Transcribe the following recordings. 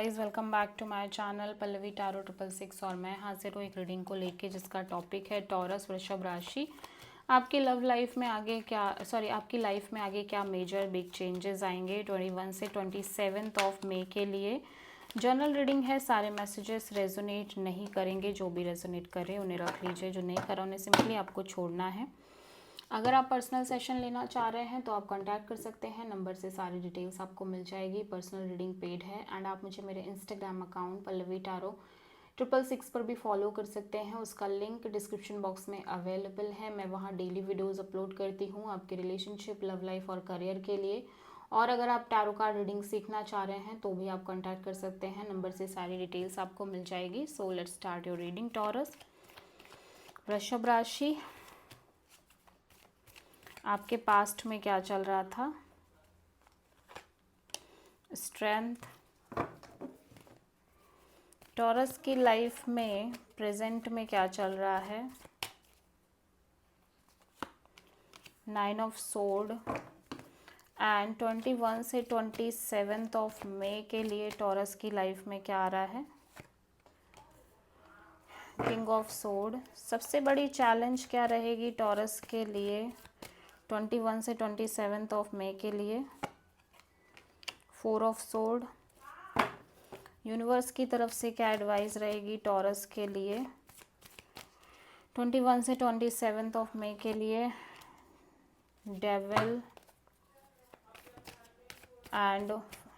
Guys welcome back to my channel Pallavi tarot 666 और मैं हाजिर हूँ एक रीडिंग को लेके जिसका टॉपिक है टॉरस वृषभ राशि। आपकी लाइफ में आगे क्या मेजर बिग चेंजेस आएंगे 21 से 27 ऑफ मई के लिए। जनरल रीडिंग है, सारे मैसेजेस रेजोनेट नहीं करेंगे, जो भी रेजोनेट करे उन्हें रख लीजिए, जो नहीं करा उन्हें सिंपली आपको छोड़ना है। अगर आप पर्सनल सेशन लेना चाह रहे हैं तो आप कांटेक्ट कर सकते हैं, नंबर से सारी डिटेल्स आपको मिल जाएगी। पर्सनल रीडिंग पेड है एंड आप मुझे मेरे इंस्टाग्राम अकाउंट पल्लवी टैरो 666 पर भी फॉलो कर सकते हैं, उसका लिंक डिस्क्रिप्शन बॉक्स में अवेलेबल है। मैं वहाँ डेली वीडियोज़ अपलोड करती हूँ आपके रिलेशनशिप, लव लाइफ और करियर के लिए। और अगर आप टैरो कार्ड रीडिंग सीखना चाह रहे हैं तो भी आप कॉन्टैक्ट कर सकते हैं, नंबर से सारी डिटेल्स आपको मिल जाएगी। So let's start your reading. Taurus वृषभ राशि, आपके पास्ट में क्या चल रहा था? स्ट्रेंथ। टॉरस की लाइफ में प्रेजेंट में क्या चल रहा है? 9 ऑफ सोर्ड एंड 21 से 27 ऑफ मई के लिए टॉरस की लाइफ में क्या आ रहा है? King of sword. सबसे बड़ी चैलेंज क्या रहेगी टॉरस के लिए 21 से 27 ऑफ मई के लिए? 4 ऑफ सोर्ड। यूनिवर्स की तरफ से क्या एडवाइस रहेगी टॉरस के लिए 21 से 27 ऑफ मई के लिए? डेविल एंड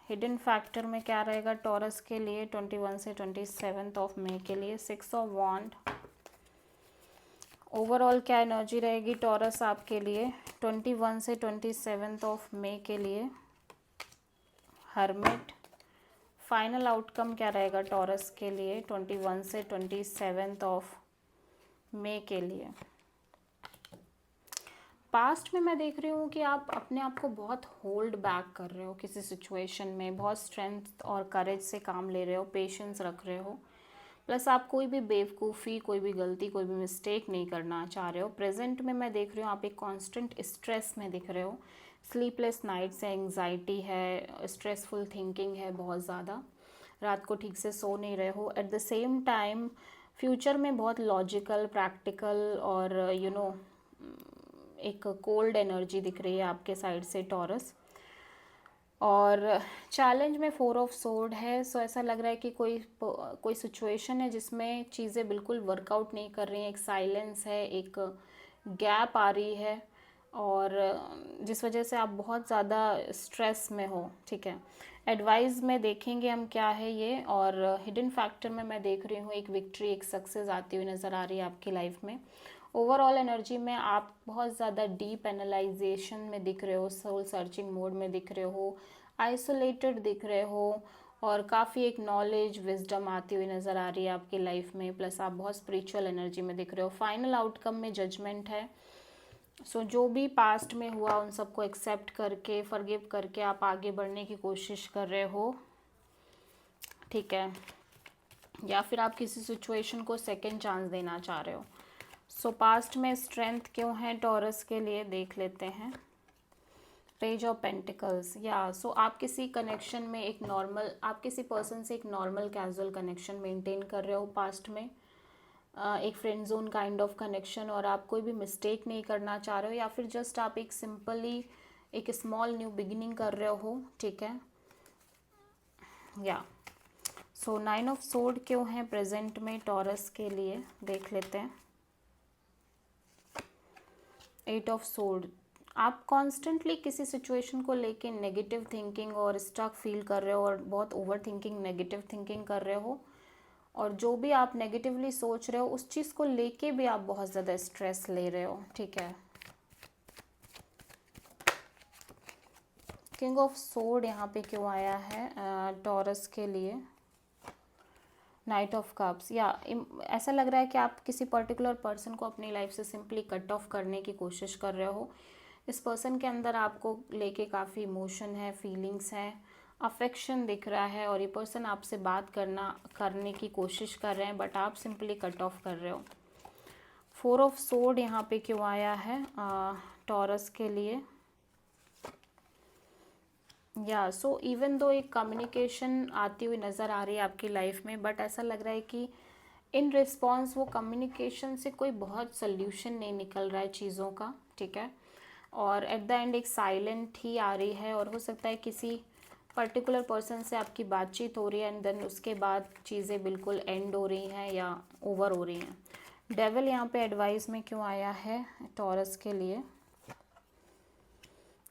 हिडन फैक्टर में क्या रहेगा टॉरस के लिए 21 से 27 ऑफ मई के लिए? 6 ऑफ वॉन्ड। ओवरऑल क्या एनर्जी रहेगी टॉरस आपके लिए 21 से 27 ऑफ मई के लिए? हर्मिट। फाइनल आउटकम क्या रहेगा टॉरस के लिए 21 से 27 ऑफ मई के लिए? पास्ट में मैं देख रही हूँ कि आप अपने आप को बहुत होल्ड बैक कर रहे हो किसी सिचुएशन में, बहुत स्ट्रेंथ और करेज से काम ले रहे हो, पेशेंस रख रहे हो, प्लस आप कोई भी बेवकूफ़ी, कोई भी गलती, कोई भी मिस्टेक नहीं करना चाह रहे हो। प्रेजेंट में मैं देख रही हूँ आप एक कांस्टेंट स्ट्रेस में दिख रहे हो, स्लीपलेस नाइट्स है, एंग्जाइटी है, स्ट्रेसफुल थिंकिंग है, बहुत ज़्यादा रात को ठीक से सो नहीं रहे हो। At the same time future में बहुत लॉजिकल, प्रैक्टिकल और एक कोल्ड एनर्जी दिख रही है आपके साइड से टॉरस। और चैलेंज में 4 ऑफ सोर्ड है। सो ऐसा लग रहा है कि कोई सिचुएशन है जिसमें चीज़ें बिल्कुल वर्कआउट नहीं कर रही हैं, एक साइलेंस है, एक गैप आ रही है और जिस वजह से आप बहुत ज़्यादा स्ट्रेस में हो। ठीक है, एडवाइस में देखेंगे हम क्या है ये। और हिडन फैक्टर में मैं देख रही हूँ एक विक्ट्री, एक सक्सेस आती हुई नज़र आ रही है आपकी लाइफ में। ओवरऑल एनर्जी में आप बहुत ज़्यादा डीप एनालाइजेशन में दिख रहे हो, सोल सर्चिंग मोड में दिख रहे हो, आइसोलेटेड दिख रहे हो और काफ़ी एक नॉलेज, विजडम आती हुई नज़र आ रही है आपकी लाइफ में। प्लस आप बहुत स्पिरिचुअल एनर्जी में दिख रहे हो। फाइनल आउटकम में जजमेंट है। सो जो भी पास्ट में हुआ उन सबको एक्सेप्ट करके, फॉरगिव करके आप आगे बढ़ने की कोशिश कर रहे हो। ठीक है, या फिर आप किसी सिचुएशन को सेकेंड चांस देना चाह रहे हो। सो पास्ट में स्ट्रेंथ क्यों है टॉरस के लिए देख लेते हैं। Page of pentacles. या सो आप किसी कनेक्शन में एक नॉर्मल, आप किसी पर्सन से एक नॉर्मल कैजुअल कनेक्शन मेंटेन कर रहे हो पास्ट में, एक friend zone kind of connection, और आप कोई भी मिस्टेक नहीं करना चाह रहे हो, या फिर जस्ट आप एक सिंपली एक स्मॉल न्यू बिगिनिंग कर रहे हो। ठीक है, या सो 9 ऑफ सोर्ड क्यों है प्रेजेंट में टॉरस के लिए देख लेते हैं। 8 ऑफ सोर्ड। आप कॉन्स्टेंटली किसी सिचुएशन को लेके नेगेटिव थिंकिंग और स्टक फील कर रहे हो और बहुत ओवर थिंकिंग, नेगेटिव थिंकिंग कर रहे हो, और जो भी आप नेगेटिवली सोच रहे हो उस चीज़ को लेके भी आप बहुत ज़्यादा स्ट्रेस ले रहे हो। ठीक है, किंग ऑफ सोर्ड यहाँ पे क्यों आया है टॉरस के लिए? Night of cups. या ऐसा लग रहा है कि आप किसी पर्टिकुलर पर्सन को अपनी लाइफ से सिंपली कट ऑफ करने की कोशिश कर रहे हो। इस पर्सन के अंदर आपको लेके काफ़ी इमोशन है, फीलिंग्स हैं, अफेक्शन दिख रहा है, और ये पर्सन आपसे बात करने की कोशिश कर रहे हैं बट आप सिंपली कट ऑफ कर रहे हो। 4 ऑफ सोर्ड यहाँ पे क्यों आया है टॉरस के लिए? या सो इवन दो एक कम्युनिकेशन आती हुई नज़र आ रही है आपकी लाइफ में, बट ऐसा लग रहा है कि इन रिस्पॉन्स वो कम्युनिकेशन से कोई बहुत सोल्यूशन नहीं निकल रहा है चीज़ों का, ठीक है। और एट द एंड एक साइलेंट ही आ रही है, और हो सकता है किसी पर्टिकुलर पर्सन से आपकी बातचीत हो रही है एंड देन उसके बाद चीज़ें बिल्कुल एंड हो रही हैं या ओवर हो रही हैं। डेविल यहाँ पे एडवाइस में क्यों आया है टॉरस के लिए?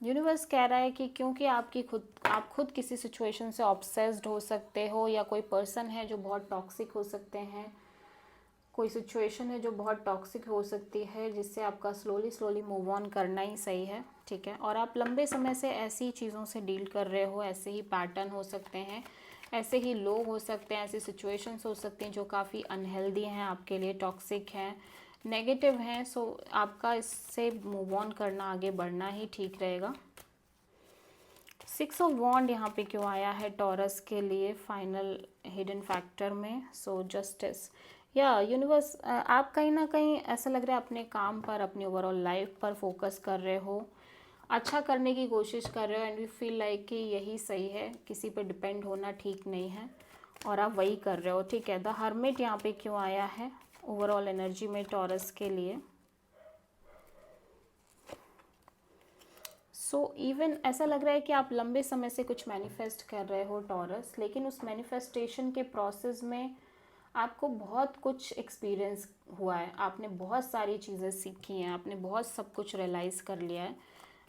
यूनिवर्स कह रहा है कि क्योंकि आप खुद किसी सिचुएशन से ऑब्सेस्ड हो सकते हो, या कोई पर्सन है जो बहुत टॉक्सिक हो सकते हैं, कोई सिचुएशन है जो बहुत टॉक्सिक हो सकती है, जिससे आपका स्लोली मूव ऑन करना ही सही है, ठीक है। और आप लंबे समय से ऐसी चीज़ों से डील कर रहे हो, ऐसे ही पैटर्न हो सकते हैं, ऐसे ही लोग हो सकते हैं, ऐसी सिचुएशंस हो सकती हैं जो काफ़ी अनहेल्दी हैं आपके लिए, टॉक्सिक हैं, नेगेटिव हैं। सो आपका इससे मूव ऑन करना, आगे बढ़ना ही ठीक रहेगा। 6 ऑफ वॉन्ड यहाँ पे क्यों आया है टॉरस के लिए फाइनल हिडन फैक्टर में? सो जस्टिस, या यूनिवर्स, आप कहीं ना कहीं ऐसा लग रहा है अपने काम पर, अपनी ओवरऑल लाइफ पर फोकस कर रहे हो, अच्छा करने की कोशिश कर रहे हो, एंड वी फील लाइक कि यही सही है, किसी पर डिपेंड होना ठीक नहीं है, और आप वही कर रहे हो, ठीक है। द हर्मिट यहाँ पे क्यों आया है ओवरऑल एनर्जी में टॉरस के लिए? सो इवन ऐसा लग रहा है कि आप लंबे समय से कुछ मैनिफेस्ट कर रहे हो टॉरस, लेकिन उस मैनिफेस्टेशन के प्रोसेस में आपको बहुत कुछ एक्सपीरियंस हुआ है, आपने बहुत सारी चीज़ें सीखी हैं, आपने बहुत सब कुछ रियलाइज़ कर लिया है,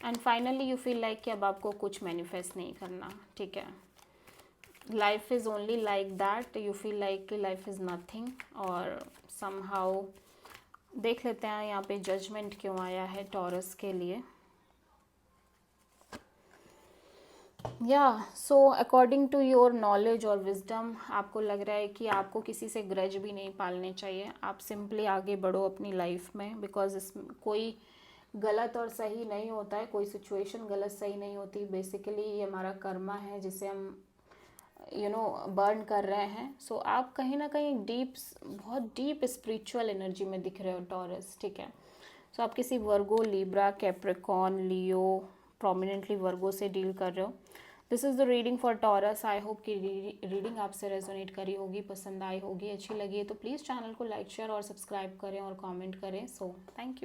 and finally you feel like कि अब आपको कुछ मैनिफेस्ट नहीं करना, ठीक है। Life is only like that, you feel like कि लाइफ इज़ नथिंग, और समहाउ देख लेते हैं यहाँ पे जजमेंट क्यों आया है टॉरस के लिए। या so according to your knowledge और विजडम, आपको लग रहा है कि आपको किसी से ग्रज भी नहीं पालने चाहिए, आप सिंपली आगे बढ़ो अपनी लाइफ में, बिकॉज इसमें कोई गलत और सही नहीं होता है, कोई सिचुएशन गलत सही नहीं होती, बेसिकली ये हमारा कर्मा है जिसे हम बर्न कर रहे हैं। सो आप कहीं ना कहीं बहुत डीप स्पिरिचुअल एनर्जी में दिख रहे हो टॉरस, ठीक है। सो आप किसी वर्गो, लिब्रा, कैप्रिकॉन, लियो, प्रोमिनेंटली वर्गो से डील कर रहे हो। This is the reading for taurus. I hope कि रीडिंग आपसे रेजोनेट करी होगी, पसंद आई होगी, अच्छी लगी है तो प्लीज़ चैनल को लाइक, शेयर और सब्सक्राइब करें और कमेंट करें। So thank you.